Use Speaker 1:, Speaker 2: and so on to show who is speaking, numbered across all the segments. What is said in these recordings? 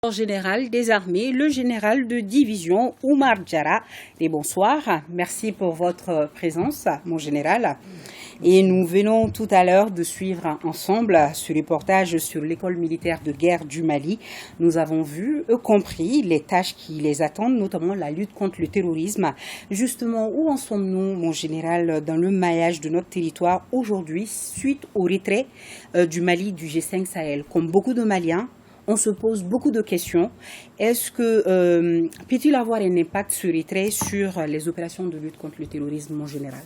Speaker 1: Général des armées, le général de division Oumar Diarra. Et bonsoir, merci pour votre présence, mon général. Et nous venons tout à l'heure de suivre ensemble ce reportage sur l'école militaire de guerre du Mali. Nous avons vu, compris les tâches qui les attendent, notamment la lutte contre le terrorisme. Justement, où en sommes-nous, mon général, dans le maillage de notre territoire aujourd'hui, suite au retrait du Mali du G5 Sahel? Comme beaucoup de Maliens, on se pose beaucoup de questions. Est-ce que peut-il avoir un impact ce retrait sur les opérations de lutte contre le terrorisme en général?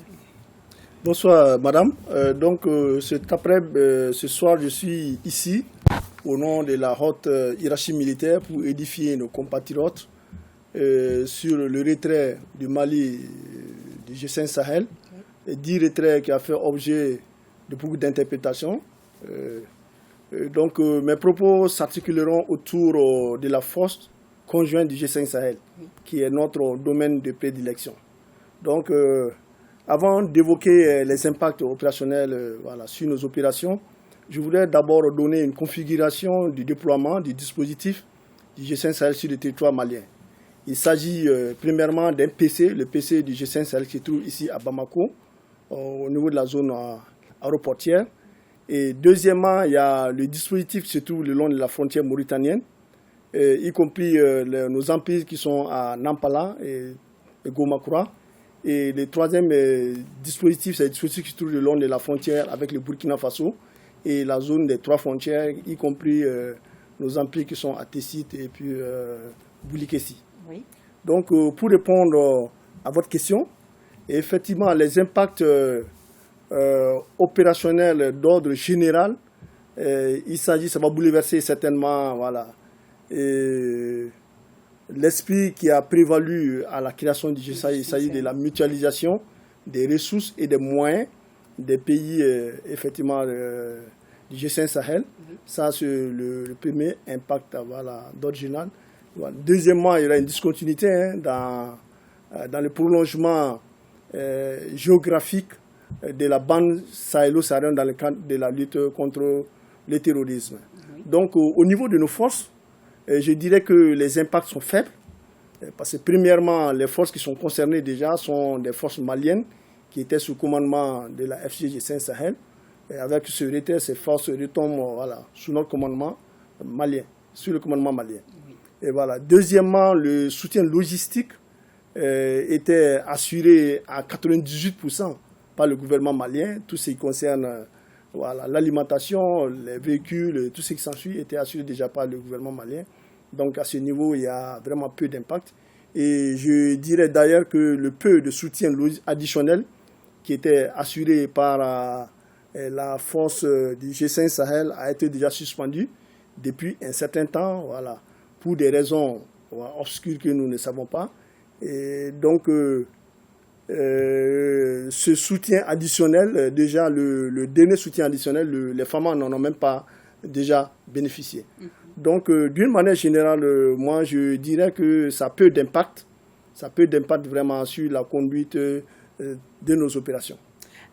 Speaker 2: Bonsoir madame. Ce soir je suis ici au nom de la haute hiérarchie militaire pour édifier nos compatriotes sur le retrait du Mali du G5 Sahel, et dit retrait qui a fait objet de beaucoup d'interprétations. Mes propos s'articuleront autour de la force conjointe du G5 Sahel, qui est notre domaine de prédilection. Donc, avant d'évoquer les impacts opérationnels sur nos opérations, je voudrais d'abord donner une configuration du déploiement du dispositif du G5 Sahel sur le territoire malien. Il s'agit premièrement d'un PC, le PC du G5 Sahel qui se trouve ici à Bamako, au niveau de la zone aéroportière. Et deuxièmement, il y a le dispositif qui se trouve le long de la frontière mauritanienne, y compris nos emprises qui sont à Nampala et Gomakura. Et le troisième dispositif, c'est le dispositif qui se trouve le long de la frontière avec le Burkina Faso et la zone des trois frontières, y compris nos emprises qui sont à Tessit et puis Boulikessi. Oui. Donc, pour répondre à votre question, effectivement, les impacts opérationnel d'ordre général, ça va bouleverser certainement l'esprit qui a prévalu à la création du G5. Il s'agit de la mutualisation des ressources et des moyens des pays effectivement du G5 Sahel. Ça, c'est le premier impact d'ordre général. Deuxièmement, il y aura une discontinuité dans le prolongement géographique de la bande sahélo-saharienne dans le cadre de la lutte contre le terrorisme. Donc, au niveau de nos forces, je dirais que les impacts sont faibles, parce que premièrement, les forces qui sont concernées déjà sont des forces maliennes qui étaient sous commandement de la FCG5 Sahel. Et avec ce retrait, ces forces retombent sous notre commandement malien, sous le commandement malien. Et voilà. Deuxièmement, le soutien logistique était assuré à 98% par le gouvernement malien. Tout ce qui concerne l'alimentation, les véhicules, tout ce qui s'ensuit était assuré déjà par le gouvernement malien. Donc à ce niveau, il y a vraiment peu d'impact. Et je dirais d'ailleurs que le peu de soutien additionnel qui était assuré par la force du G5 Sahel a été déjà suspendu depuis un certain temps, pour des raisons obscures que nous ne savons pas. Et donc, ce soutien additionnel, déjà le dernier soutien additionnel, les femmes n'en ont même pas déjà bénéficié. Donc, d'une manière générale, moi je dirais que ça a peu d'impact vraiment sur la conduite de nos opérations.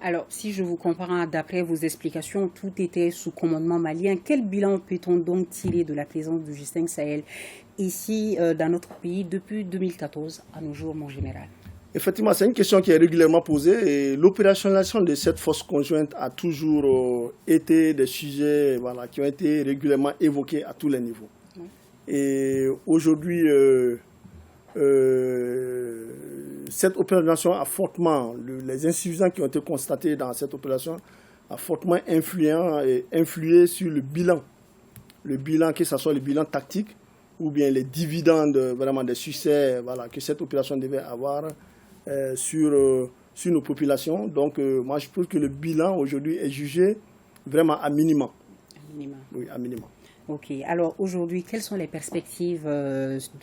Speaker 1: Alors, si je vous comprends, d'après vos explications, tout était sous commandement malien. Quel bilan peut-on donc tirer de la présence du G5 Sahel ici dans notre pays depuis 2014 à nos jours, mon général?
Speaker 2: Effectivement, c'est une question qui est régulièrement posée et l'opérationnalisation de cette force conjointe a toujours été des sujets qui ont été régulièrement évoqués à tous les niveaux. Oui. Et aujourd'hui, cette opération a fortement, les insuffisances qui ont été constatées dans cette opération a fortement influé sur le bilan, que ce soit le bilan tactique ou bien les dividendes vraiment des succès que cette opération devait avoir sur nos populations. Donc, moi, je pense que le bilan aujourd'hui est jugé vraiment à minima.
Speaker 1: À minima.
Speaker 2: Oui, à minima.
Speaker 1: Ok. Alors, aujourd'hui, quelles sont les perspectives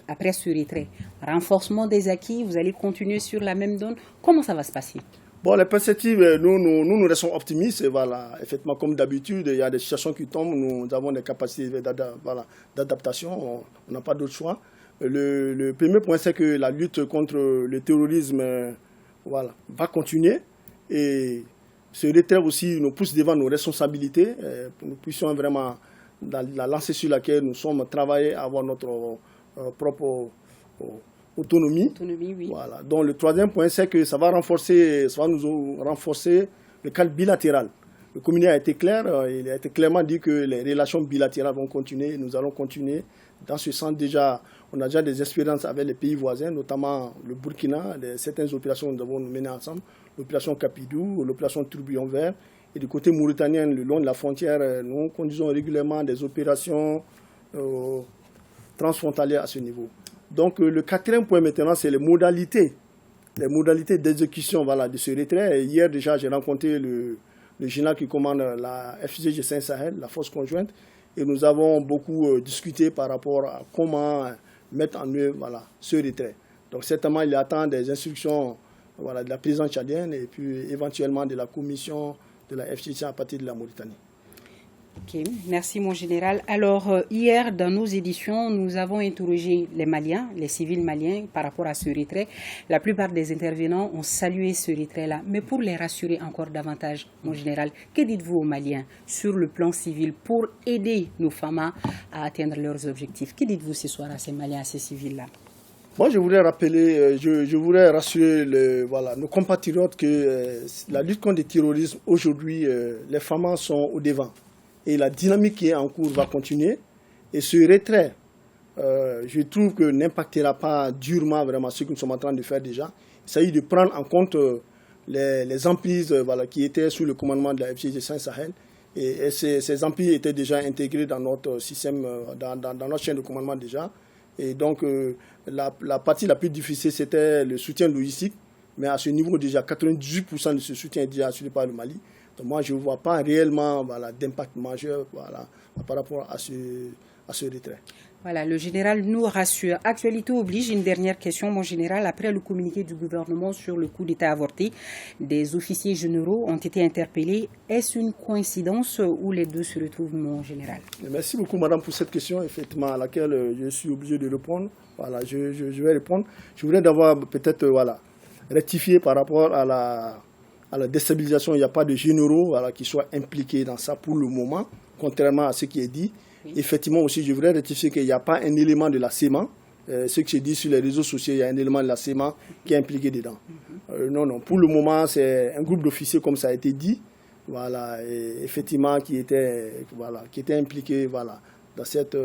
Speaker 1: après ce retrait? Renforcement des acquis, vous allez continuer sur la même donne? Comment ça va se passer?
Speaker 2: Bon, les perspectives, nous restons optimistes. Et effectivement, comme d'habitude, il y a des situations qui tombent. Nous avons des capacités d'adaptation. On n'a pas d'autre choix. Le premier point, c'est que la lutte contre le terrorisme va continuer. Et ce retrait aussi nous pousse devant nos responsabilités pour que nous puissions vraiment dans la lancée sur laquelle nous sommes travaillés à avoir notre propre autonomie.
Speaker 1: Oui.
Speaker 2: Voilà. Donc le troisième point, c'est que ça va nous renforcer le cadre bilatéral. Le communiqué a été clair, il a été clairement dit que les relations bilatérales vont continuer, nous allons continuer. Dans ce sens, on a déjà des expériences avec les pays voisins, notamment le Burkina, certaines opérations que nous avons menées ensemble, l'opération Capidou, l'opération Tourbillon Vert. Et du côté mauritanien, le long de la frontière, nous conduisons régulièrement des opérations transfrontalières à ce niveau. Donc le quatrième point maintenant, c'est les modalités d'exécution de ce retrait. Et hier déjà, j'ai rencontré le général qui commande la FCG Sahel, la force conjointe, et nous avons beaucoup discuté par rapport à comment mettre en œuvre ce retrait. Donc certainement, il attend des instructions de la présidence tchadienne et puis éventuellement de la commission de la FCG à partir de la Mauritanie.
Speaker 1: Ok, merci mon général. Alors hier dans nos éditions, nous avons interrogé les Maliens, les civils maliens par rapport à ce retrait. La plupart des intervenants ont salué ce retrait-là. Mais pour les rassurer encore davantage, mon général, que dites-vous aux Maliens sur le plan civil pour aider nos FAMA à atteindre leurs objectifs? Que dites-vous ce soir à ces Maliens, à ces civils-là?
Speaker 2: Moi, je voudrais rappeler, je voudrais rassurer nos compatriotes que la lutte contre le terrorisme, aujourd'hui, les FAMA sont au devant. Et la dynamique qui est en cours va continuer. Et ce retrait, je trouve que n'impactera pas durement vraiment ce que nous sommes en train de faire déjà. Il s'agit de prendre en compte les emprises qui étaient sous le commandement de la FCG Sahel. Et ces emprises étaient déjà intégrées dans notre système, dans notre chaîne de commandement déjà. Et donc, la partie la plus difficile, c'était le soutien logistique. Mais à ce niveau, déjà, 98% de ce soutien est déjà assuré par le Mali. Donc moi, je ne vois pas réellement d'impact majeur par rapport à ce retrait.
Speaker 1: Voilà, le général nous rassure. Actualité oblige, une dernière question, mon général. Après le communiqué du gouvernement sur le coup d'État avorté, des officiers généraux ont été interpellés. Est-ce une coïncidence où les deux se retrouvent, mon général?
Speaker 2: Merci beaucoup, madame, pour cette question, effectivement, à laquelle je suis obligé de répondre. Voilà, je vais répondre. Je voudrais d'abord peut-être rectifier par rapport à la déstabilisation. Il n'y a pas de généraux qui soient impliqués dans ça pour le moment, contrairement à ce qui est dit. Oui. Effectivement aussi, je voudrais rectifier qu'il n'y a pas un élément de la CEMA. Ce que j'ai dit sur les réseaux sociaux, il y a un élément de la CEMA qui est impliqué dedans. Non. Pour le moment, c'est un groupe d'officiers, comme ça a été dit, et effectivement, qui était impliqué dans cette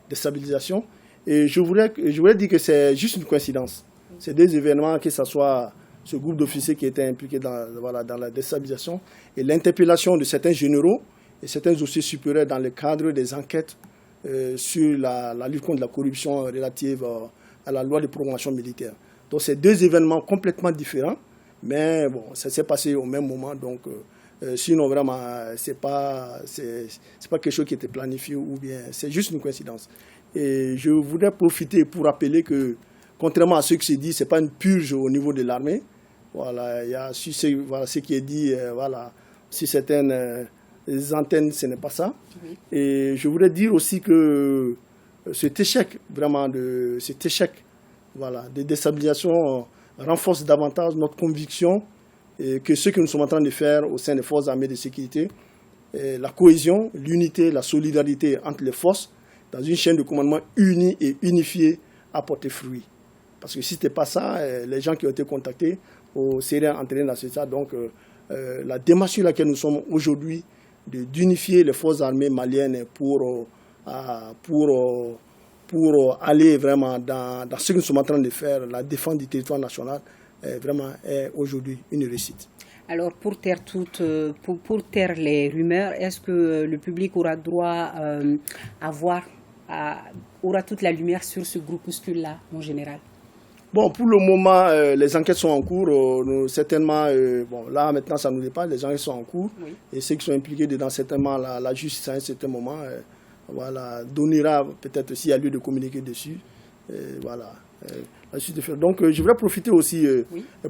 Speaker 2: déstabilisation. Et je voulais dire que c'est juste une coïncidence. C'est des événements, que ce soit ce groupe d'officiers qui était impliqué dans la déstabilisation et l'interpellation de certains généraux et certains officiers supérieurs dans le cadre des enquêtes sur la lutte contre la corruption relative à la loi de programmation militaire. Donc c'est deux événements complètement différents, mais bon, ça s'est passé au même moment. Donc sinon vraiment, c'est pas quelque chose qui était planifié ou bien c'est juste une coïncidence. Et je voudrais profiter pour rappeler que contrairement à ce qui s'est dit, ce n'est pas une purge au niveau de l'armée. Il y a ce qui est dit, si certaines antennes, ce n'est pas ça. Oui. Et je voudrais dire aussi que cet échec de déstabilisation renforce davantage notre conviction que ce que nous sommes en train de faire au sein des forces armées de sécurité, la cohésion, l'unité, la solidarité entre les forces, dans une chaîne de commandement unie et unifiée, a porté fruit. Parce que si ce n'était pas ça, les gens qui ont été contactés seraient entraînés dans ce sens. Donc, la démarche sur laquelle nous sommes aujourd'hui, d'unifier les forces armées maliennes pour aller vraiment dans ce que nous sommes en train de faire, la défense du territoire national, est aujourd'hui une réussite.
Speaker 1: Alors, pour taire les rumeurs, est-ce que le public aura droit aura toute la lumière sur ce groupuscule-là, en général?
Speaker 2: Bon, pour le moment, les enquêtes sont en cours. Certainement, là, maintenant, ça nous dépasse. Les enquêtes sont en cours. Oui. Et ceux qui sont impliqués dedans, certainement, la justice, à un certain moment, donnera peut-être s'il y a lieu de communiquer dessus. La justice. Donc, je voudrais profiter aussi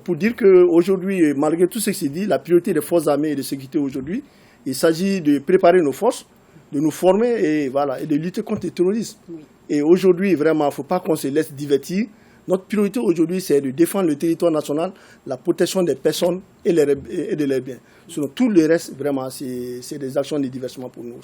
Speaker 2: pour dire qu'aujourd'hui, malgré tout ce qui s'est dit, la priorité des forces armées et de sécurité aujourd'hui, il s'agit de préparer nos forces, de nous former et de lutter contre le terrorisme. Oui. Et aujourd'hui, vraiment, il ne faut pas qu'on se laisse divertir Notre priorité aujourd'hui, c'est de défendre le territoire national, la protection des personnes et de leurs biens. Sinon, tout le reste, vraiment, c'est des actions de diversement pour nous.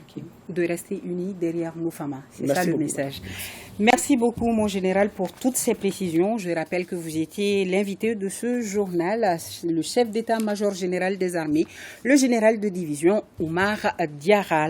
Speaker 1: Okay. De rester unis derrière nos femmes. C'est ça le message.
Speaker 2: Beaucoup.
Speaker 1: Merci beaucoup, mon général, pour toutes ces précisions. Je rappelle que vous étiez l'invité de ce journal, le chef d'état-major général des armées, le général de division Oumar Diarra.